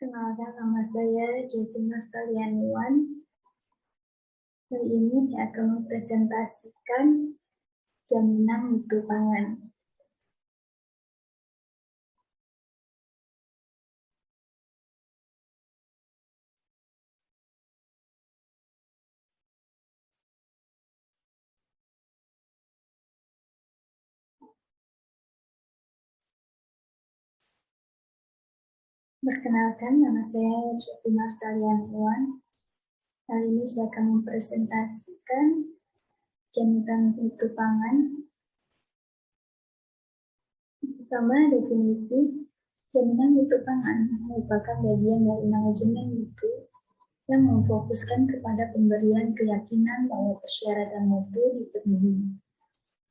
Kenalkan, nama saya Jyoti Nurtalianiwan. Kali ini saya akan mempresentasikan jaminan mutu pangan. Perkenalkan, nama saya Jyoti Nurtalianiwan. Kali ini saya akan mempresentasikan jaminan mutu pangan. Pertama, definisi jaminan mutu pangan merupakan bagian dari manajemen mutu yang memfokuskan kepada pemberian keyakinan bahwa persyaratan mutu dipenuhi.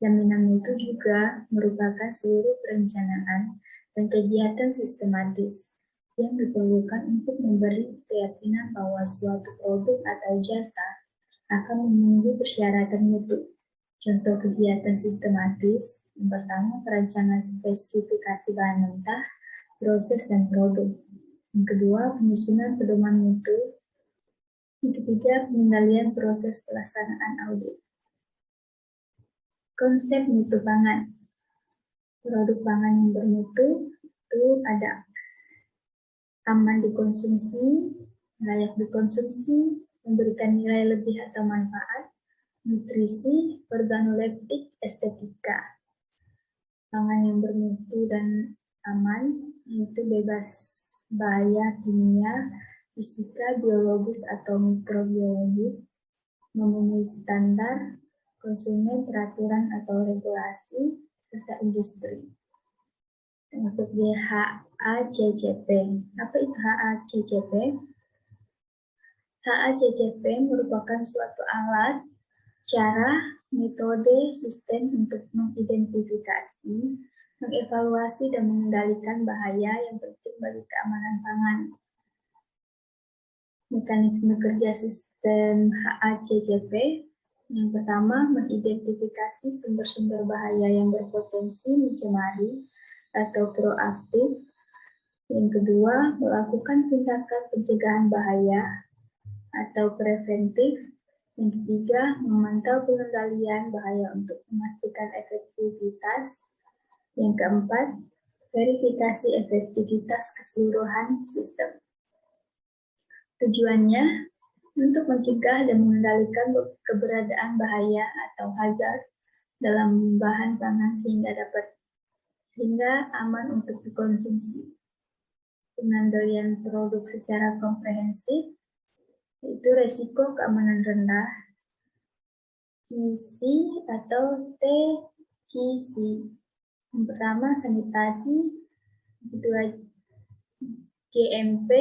Jaminan mutu juga merupakan seluruh perencanaan dan kegiatan sistematis yang diperlukan untuk memberi keyakinan bahwa suatu produk atau jasa akan memenuhi persyaratan mutu. Contoh kegiatan sistematis, yang pertama perencanaan spesifikasi bahan mentah, proses, dan produk. Yang kedua, penyusunan pedoman mutu. Yang ketiga, pengendalian proses pelaksanaan audit. Konsep mutu pangan. Produk pangan yang bermutu itu ada aman dikonsumsi, layak dikonsumsi, memberikan nilai lebih atau manfaat, nutrisi, organoleptik, estetika. Pangan yang bermutu dan aman itu bebas bahaya kimia, fisika, biologis atau mikrobiologis, memenuhi standar konsumen, peraturan atau regulasi, serta industri. Termasuk di HACCP. Apa itu HACCP? HACCP merupakan suatu alat, cara, metode, sistem untuk mengidentifikasi, mengevaluasi, dan mengendalikan bahaya yang penting bagi keamanan pangan. Mekanisme kerja sistem HACCP. Yang pertama, mengidentifikasi sumber-sumber bahaya yang berpotensi mencemari atau proaktif. Yang kedua, melakukan tindakan pencegahan bahaya atau preventif. Yang ketiga, memantau pengendalian bahaya untuk memastikan efektivitas. Yang keempat, verifikasi efektivitas keseluruhan sistem. Tujuannya untuk mencegah dan mengendalikan keberadaan bahaya atau hazard dalam bahan pangan sehingga aman untuk dikonsumsi. Pengendalian produk secara komprehensif, yaitu resiko keamanan rendah, GC atau TQC. Yang pertama, sanitasi, yang kedua, GMP,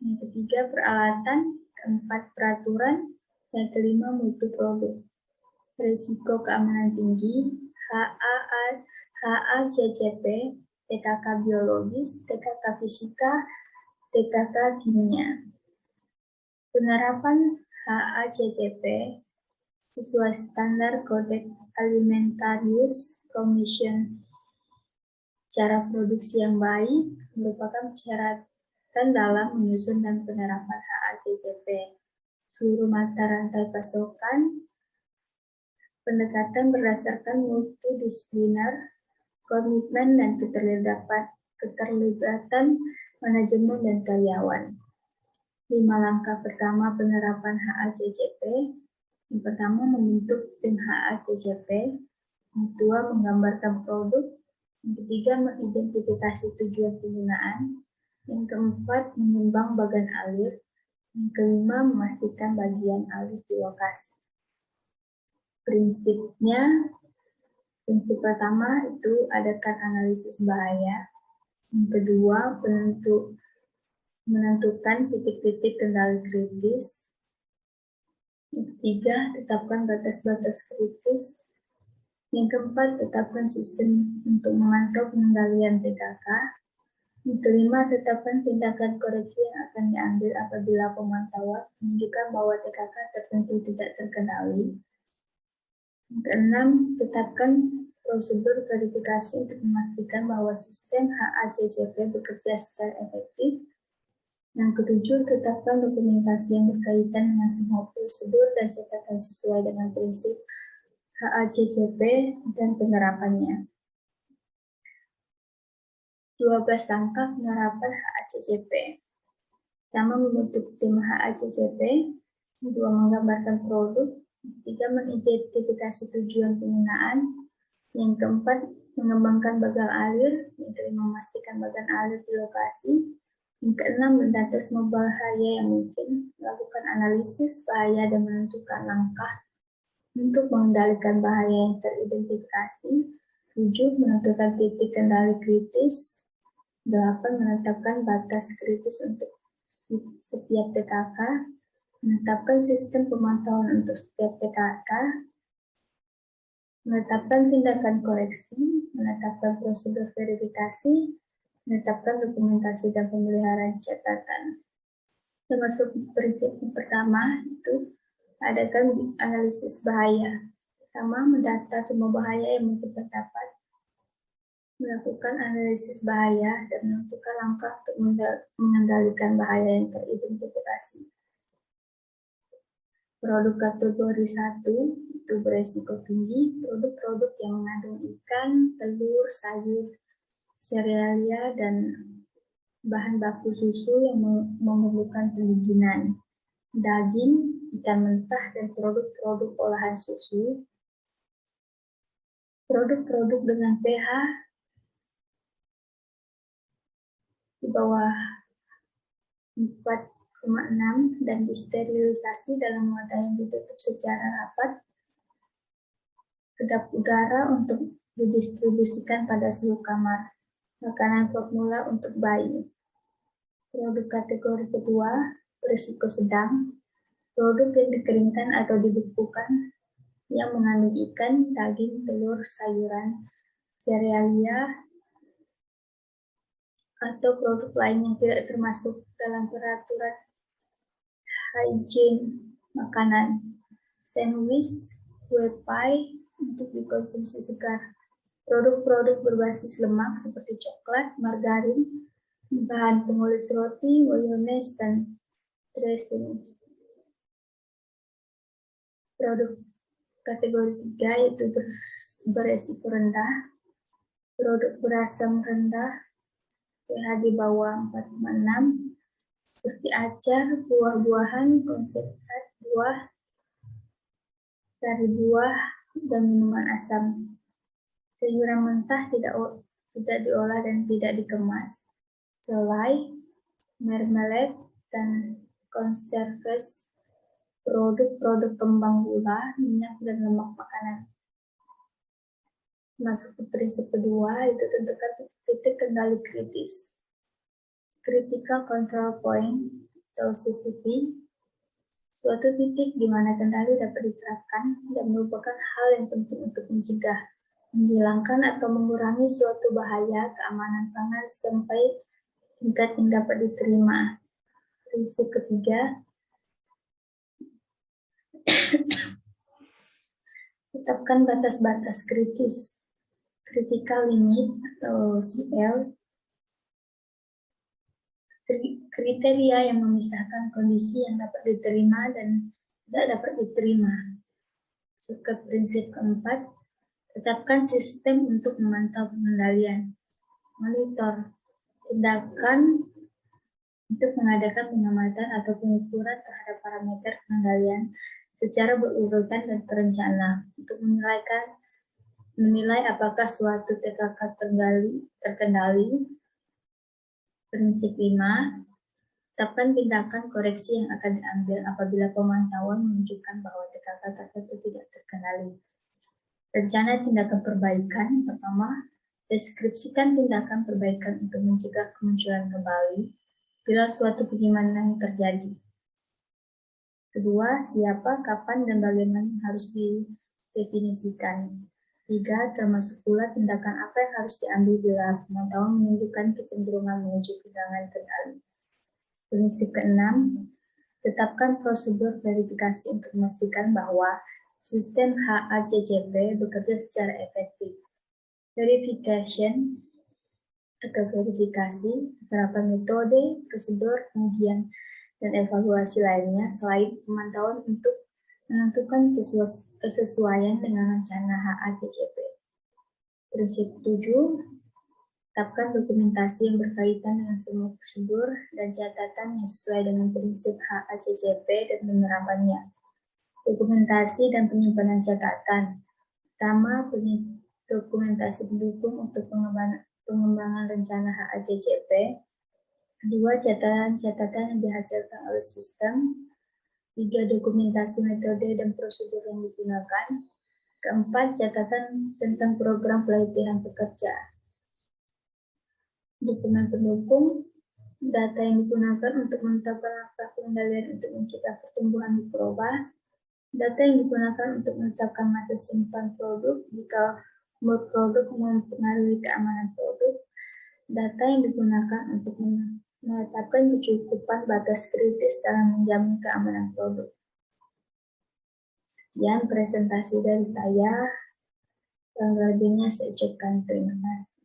yang ketiga, peralatan, keempat, peraturan, yang kelima, mutu produk. Risiko keamanan tinggi, HACCP, TKK biologis, TKK fisika, TKK kimia. Penerapan HACCP sesuai standar Codex Alimentarius Commission. Cara produksi yang baik merupakan persyaratan dalam menyusun dan penerapan HACCP. Seluruh mata rantai pasokan, pendekatan berdasarkan multidisipliner, komitmen dan keterlibatan manajemen dan karyawan. 5 langkah pertama penerapan HACCP. Yang pertama, membentuk tim HACCP. Yang kedua, menggambarkan produk. Yang ketiga, mengidentifikasi tujuan penggunaan. Yang keempat, menimbang bagan alir. Yang kelima, memastikan bagian alir di lokasi. Prinsip pertama itu adakan analisis bahaya. Yang kedua, menentukan titik-titik kendali kritis. Yang ketiga, tetapkan batas-batas kritis. Yang keempat, tetapkan sistem untuk memantau pengendalian TKK. Yang kelima, tetapkan tindakan koreksi yang akan diambil apabila pemantauan menunjukkan bahwa TKK tertentu tidak terkendali. Yang keenam, tetapkan prosedur verifikasi untuk memastikan bahwa sistem HACCP bekerja secara efektif. Yang ketujuh, tetapkan dokumentasi yang berkaitan dengan semua prosedur dan catatan sesuai dengan prinsip HACCP dan penerapannya. 12 langkah penerapan HACCP. Pertama, membentuk tim HACCP. Kedua, menggambarkan produk. Ketiga, mengidentifikasi tujuan penggunaan. Yang keempat, mengembangkan bagan alir. Yang kelima, memastikan bagan alir di lokasi. Yang keenam, mendata semua bahaya yang mungkin, melakukan analisis bahaya dan menentukan langkah untuk mengendalikan bahaya yang teridentifikasi. 7, menentukan titik kendali kritis. 8, menetapkan batas kritis untuk setiap TKK. Menetapkan sistem pemantauan untuk setiap TKK. Menetapkan tindakan koreksi. Menetapkan prosedur verifikasi. Menetapkan dokumentasi dan pemeliharaan catatan. Termasuk prinsip pertama itu adakan analisis bahaya. Pertama, mendata semua bahaya yang mungkin terdapat. Melakukan analisis bahaya dan menentukan langkah untuk mengendalikan bahaya yang teridentifikasi. Produk kategori 1 itu beresiko tinggi, produk-produk yang mengandung ikan, telur, sayur, serealia, dan bahan baku susu yang memerlukan pendinginan, daging, ikan mentah, dan produk-produk olahan susu. Produk-produk dengan pH di bawah 4,6 dan disterilisasi dalam wadah yang ditutup secara rapat. Kedap udara untuk didistribusikan pada seluruh kamar. Makanan formula untuk bayi. Produk kategori kedua, berisiko sedang. Produk yang dikeringkan atau dibekukan yang mengandung ikan, daging, telur, sayuran, serealia, atau produk lain yang tidak termasuk dalam peraturan hygiene makanan. Sandwich, kue pie untuk dikonsumsi segar. Produk-produk berbasis lemak seperti coklat, margarin, bahan pengoles roti, mayones, dan dressing. Produk kategori 3 yaitu beresiko rendah. Produk berasam rendah, pH di bawah 4,6, seperti acar, buah-buahan, konsentrat buah, sari buah, dan minuman asam. Sayuran mentah tidak diolah dan tidak dikemas. Selai, marmalade, dan konserves, produk-produk kembang gula, minyak, dan lemak makanan. Masuk ke prinsip kedua, itu tentukan titik kendali kritis. Critical Control Point atau CCP, suatu titik di mana kendali dapat diterapkan dan merupakan hal yang penting untuk mencegah, menghilangkan atau mengurangi suatu bahaya keamanan pangan sampai tingkat yang dapat diterima. Prinsip ketiga, tetapkan batas-batas kritis. Critical limit atau CL, kriteria yang memisahkan kondisi yang dapat diterima dan tidak dapat diterima. Ke prinsip keempat, tetapkan sistem untuk memantau pengendalian. Monitor, tindakan untuk mengadakan pengamatan atau pengukuran terhadap parameter pengendalian secara berurutan dan terencana untuk menilai apakah suatu TKK terkendali. Prinsip 5, tetapkan tindakan koreksi yang akan diambil apabila pemantauan menunjukkan bahwa TKK tertentu tidak terkendali. Rencana tindakan perbaikan. Pertama, deskripsikan tindakan perbaikan untuk mencegah kemunculan kembali bila suatu penyimpanan terjadi. Kedua, siapa, kapan, dan bagaimana yang harus didefinisikan. 3, termasuk pula tindakan apa yang harus diambil bila pemantauan menunjukkan kecenderungan menuju kehilangan kendali. Prinsip ke-6, tetapkan prosedur verifikasi untuk memastikan bahwa sistem HACCP bekerja secara efektif. Verification atau verifikasi, penerapan metode, prosedur, pengujian, dan evaluasi lainnya selain pemantauan untuk menentukan kesesuaian dengan rencana HACCP. Prinsip 7, tetapkan dokumentasi yang berkaitan dengan semua prosedur dan catatan yang sesuai dengan prinsip HACCP dan penerapannya. Dokumentasi dan penyimpanan catatan. Pertama, dokumentasi pendukung untuk pengembangan rencana HACCP. Kedua, catatan yang dihasilkan oleh sistem. 3, dokumentasi metode dan prosedur yang digunakan. Keempat, catatan tentang program pelatihan pekerja. Dokumen pendukung, data yang digunakan untuk menetapkan langkah pengendalian untuk mencegah pertumbuhan mikroba. Data yang digunakan untuk menetapkan masa simpan produk jika umur produk mempengaruhi keamanan produk. Data yang digunakan untuk menetapkan kecukupan batas kritis dalam menjamin keamanan produk. Sekian presentasi dari saya. Kurang lebihnya saya ucapkan terima kasih.